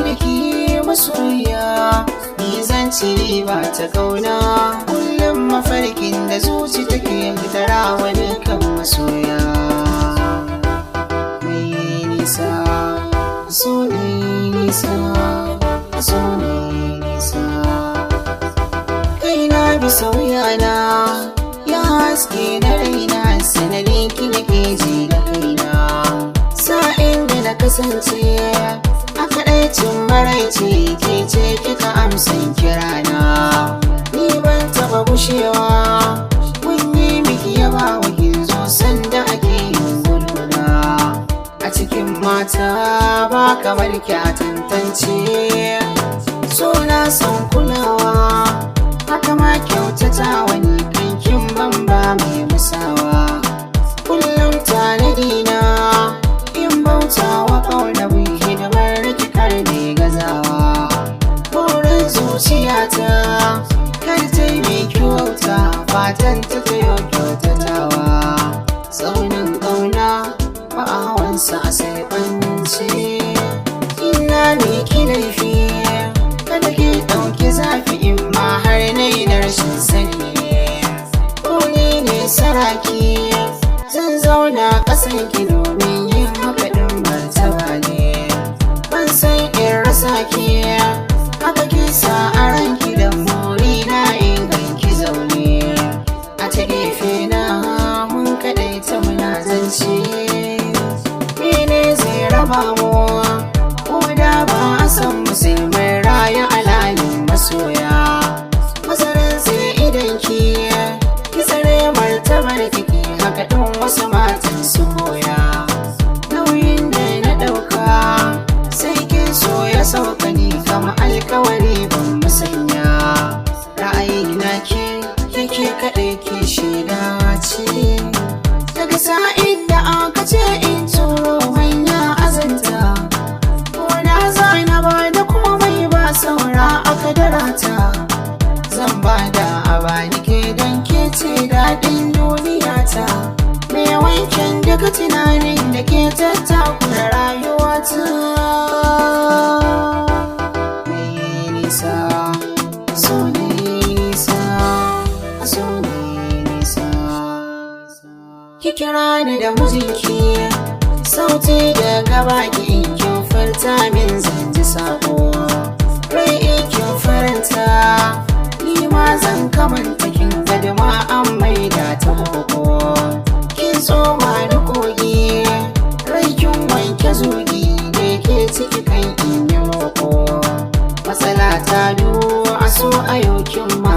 da ke masoya, ni zan ci riba ta kauna. Kullum mafarkin da zuci take fitara wani kan masoya. Mai nisa, so ne nisa, so ne nisa. Kaina bi sauyana, ya haske na raina, sanadin ki nake ji da kaina. Sa'in da na kasance a kaɗaicin maraice, ke ce kika amsan kirana. Ni ban taɓa gushewa, mun yi miki yawa wakin zo sanda ake yin guduna. A cikin mata ba kamar ki a tantance, so na son kulawa, haka ma kyautata wani kankin ban ba mai musawa. Kullum tanadina in bauta wa ƙauna bin hidimar rikikar ne gazawa. Burin zuciyata kar ta yi mai kyauta, fatan ta ta yi kyautatawa. Tsaunin ƙauna ba a hawansa a sai ɓance, ina miki laifi kada ki ɗauki zafi in ma har na yi na rashin sani. Ko ni ne saraki zan zauna ƙasan ki domin yin haka ɗin martaba ne. Ban san in rasa ki, haka ki sa a ranki da muri na in ganki zaune. A ta gefe na mun kaɗaita muna zance, mene zai raba mu ko da ba a san mu sai mai rayu a layin masoya. Masarar sai idan ki tsare martabar kiki, haka ɗin wasu matan su koya. Nauyin da na ɗauka sai kin so ya sauka, ni kama alkawari ban musanya. Ra'ayina ke kaɗai ke shaida ce, daga sa'in da aka ce in turo hanya azanta. Ko na zana ba da komai ba saura aka darata, zan ba da abani ke don ke ce daɗin duniyata. Mai wanken daga tunanin da ke tattakura rayuwata. Mai nisa, so ne nisa, so ne nisa. Ki kira ni da mijinki, sauti daga baki in kin furta min zan ji sako. Rai in kin faranta, ni ma zan kamanta kin gadama an maida ta koko. Kin tsoma da kogi, rai kin wanke zogi da ke ciki kan in yi roko. Matsala ta du a so a yau kin ma